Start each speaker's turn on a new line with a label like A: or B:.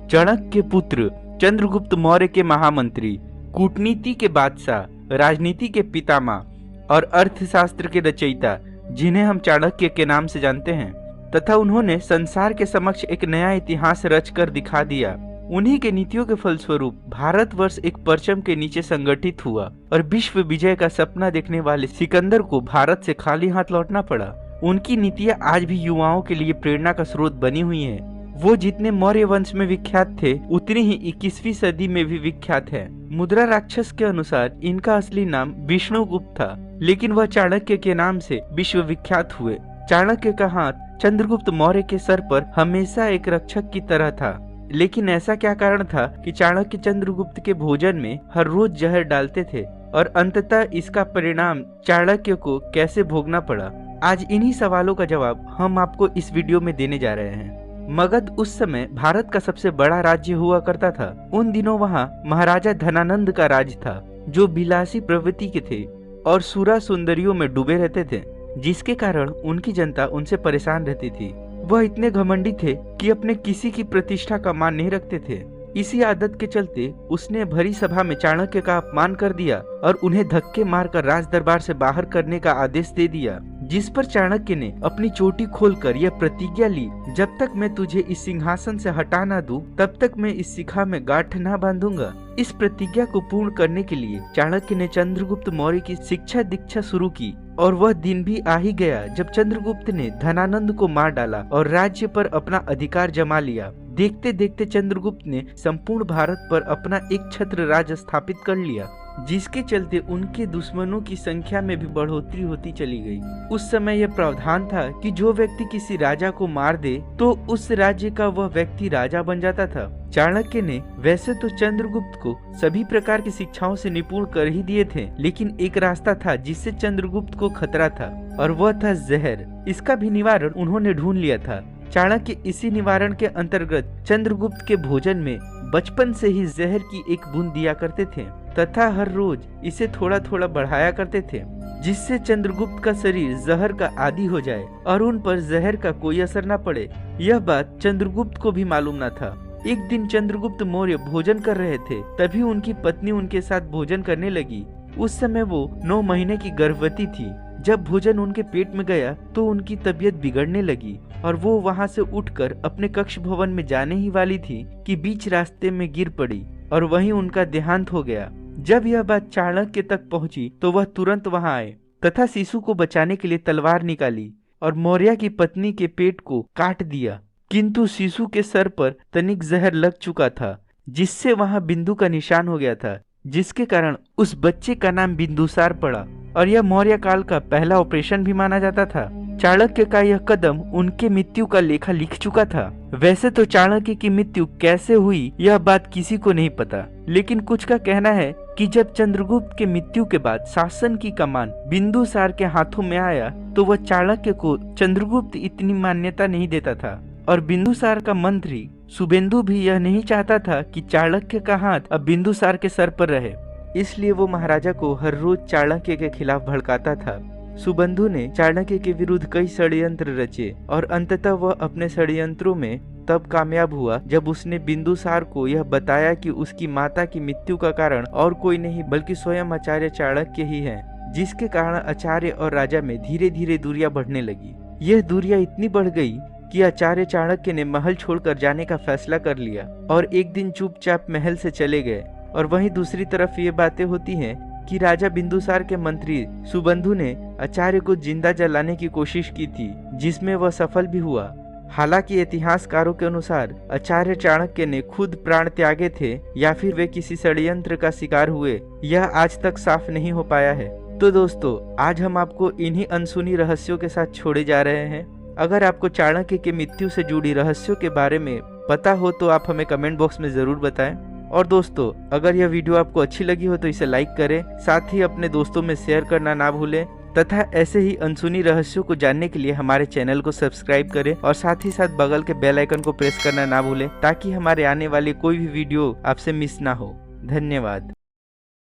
A: चाणक्य के पुत्र, चंद्रगुप्त मौर्य के महामंत्री, कूटनीति के बादशाह, राजनीति के पितामह और अर्थशास्त्र के रचयिता, जिन्हें हम चाणक्य के नाम से जानते हैं, तथा उन्होंने संसार के समक्ष एक नया इतिहास रचकर दिखा दिया। उन्हीं के नीतियों के फलस्वरूप भारतवर्ष एक परचम के नीचे संगठित हुआ और विश्व विजय का सपना देखने वाले सिकंदर को भारत से खाली हाथ लौटना पड़ा। उनकी नीतियां आज भी युवाओं के लिए प्रेरणा का स्रोत बनी हुई हैं। वो जितने मौर्य वंश में विख्यात थे, उतनी ही 21वीं सदी में भी विख्यात है। मुद्रा राक्षस के अनुसार इनका असली नाम विष्णुगुप्त था, लेकिन वह चाणक्य के नाम से विश्व विख्यात हुए। चाणक्य का हाथ चंद्रगुप्त मौर्य के सर पर हमेशा एक रक्षक की तरह था, लेकिन ऐसा क्या कारण था कि चाणक्य चंद्रगुप्त के भोजन में हर रोज जहर डालते थे और अंततः इसका परिणाम चाणक्य को कैसे भोगना पड़ा? आज इन्हीं सवालों का जवाब हम आपको इस वीडियो में देने जा रहे हैं। मगध उस समय भारत का सबसे बड़ा राज्य हुआ करता था। उन दिनों वहाँ महाराजा धनानंद का राज था, जो विलासी प्रवृत्ति के थे और सुरा सुंदरियों में डूबे रहते थे, जिसके कारण उनकी जनता उनसे परेशान रहती थी। वह इतने घमंडी थे कि अपने किसी की प्रतिष्ठा का मान नहीं रखते थे। इसी आदत के चलते उसने भरी सभा में चाणक्य का अपमान कर दिया और उन्हें धक्के मारकर राज दरबार से बाहर करने का आदेश दे दिया, जिस पर चाणक्य ने अपनी चोटी खोलकर यह प्रतिज्ञा ली, जब तक मैं तुझे इस सिंहासन से हटा ना दूं, तब तक मैं इस शिखा में गांठ ना बांधूंगा। इस प्रतिज्ञा को पूर्ण करने के लिए चाणक्य ने चंद्रगुप्त मौर्य की शिक्षा दीक्षा शुरू की और वह दिन भी आ ही गया जब चंद्रगुप्त ने धनानंद को मार डाला और राज्य पर अपना अधिकार जमा लिया। देखते देखते चंद्रगुप्त ने संपूर्ण भारत पर अपना एक छत्र राज स्थापित कर लिया, जिसके चलते उनके दुश्मनों की संख्या में भी बढ़ोतरी होती चली गई। उस समय यह प्रावधान था कि जो व्यक्ति किसी राजा को मार दे तो उस राज्य का वह व्यक्ति राजा बन जाता था। चाणक्य ने वैसे तो चंद्रगुप्त को सभी प्रकार की शिक्षाओं से निपुण कर ही दिए थे, लेकिन एक रास्ता था जिससे चंद्रगुप्त को खतरा था और वह था जहर। इसका भी निवारण उन्होंने ढूंढ लिया था। चाणक्य इसी निवारण के अंतर्गत चंद्रगुप्त के भोजन में बचपन से ही जहर की एक बूंद दिया करते थे तथा हर रोज इसे थोड़ा थोड़ा बढ़ाया करते थे, जिससे चंद्रगुप्त का शरीर जहर का आदी हो जाए और उन पर जहर का कोई असर न पड़े। यह बात चंद्रगुप्त को भी मालूम न था। एक दिन चंद्रगुप्त मौर्य भोजन कर रहे थे, तभी उनकी पत्नी उनके साथ भोजन करने लगी। उस समय वो 9 महीने की गर्भवती थी। जब भोजन उनके पेट में गया तो उनकी तबीयत बिगड़ने लगी और वो वहाँ से उठकर अपने कक्ष भवन में जाने ही वाली थी कि बीच रास्ते में गिर पड़ी और वहीं उनका देहांत हो गया। जब यह बात चाणक्य तक पहुंची तो वह तुरंत वहां आए तथा शिशु को बचाने के लिए तलवार निकाली और मौर्य की पत्नी के पेट को काट दिया, किंतु शिशु के सर पर तनिक जहर लग चुका था, जिससे वहां बिंदु का निशान हो गया था, जिसके कारण उस बच्चे का नाम बिंदुसार पड़ा और यह मौर्य काल का पहला ऑपरेशन भी माना जाता था। चाणक्य का यह कदम उनके मृत्यु का लेखा लिख चुका था। वैसे तो चाणक्य की मृत्यु कैसे हुई यह बात किसी को नहीं पता, लेकिन कुछ का कहना है कि जब चंद्रगुप्त के मृत्यु के बाद शासन की कमान बिंदुसार के हाथों में आया तो वह चाणक्य को चंद्रगुप्त इतनी मान्यता नहीं देता था और बिंदुसार का मंत्री सुबेंदु भी यह नहीं चाहता था कि चाणक्य का हाथ अब बिंदुसार के सर पर रहे। इसलिए वो महाराजा को हर रोज चाणक्य के खिलाफ भड़काता था। सुबंधु ने चाणक्य के विरुद्ध कई षड्यंत्र रचे और अंततः वह अपने षड्यंत्रों में तब कामयाब हुआ जब उसने बिंदुसार को यह बताया कि उसकी माता की मृत्यु का कारण और कोई नहीं बल्कि स्वयं आचार्य चाणक्य ही है, जिसके कारण आचार्य और राजा में धीरे धीरे दूरियां बढ़ने लगी। यह दूरियां इतनी बढ़ गई कि आचार्य चाणक्य ने महल छोड़कर जाने का फैसला कर लिया और एक दिन चुपचाप महल से चले गए। और वहीं दूसरी तरफ ये बातें होती हैं कि राजा बिंदुसार के मंत्री सुबंधु ने आचार्य को जिंदा जलाने की कोशिश की थी, जिसमें वह सफल भी हुआ। हालांकि इतिहासकारों के अनुसार आचार्य चाणक्य ने खुद प्राण त्यागे थे या फिर वे किसी षड्यंत्र का शिकार हुए, यह आज तक साफ नहीं हो पाया है। तो दोस्तों, आज हम आपको इन्हीं अनसुनी रहस्यों के साथ छोड़े जा रहे हैं। अगर आपको चाणक्य की मृत्यु से जुड़ी रहस्यों के बारे में पता हो तो आप हमें कमेंट बॉक्स में जरूर बताएं। और दोस्तों, अगर यह वीडियो आपको अच्छी लगी हो तो इसे लाइक करें, साथ ही अपने दोस्तों में शेयर करना ना भूलें तथा ऐसे ही अनसुनी रहस्यों को जानने के लिए हमारे चैनल को सब्सक्राइब करें और साथ ही साथ बगल के बेल आइकन को प्रेस करना ना भूलें ताकि हमारे आने वाली कोई भी वीडियो आपसे मिस ना हो। धन्यवाद।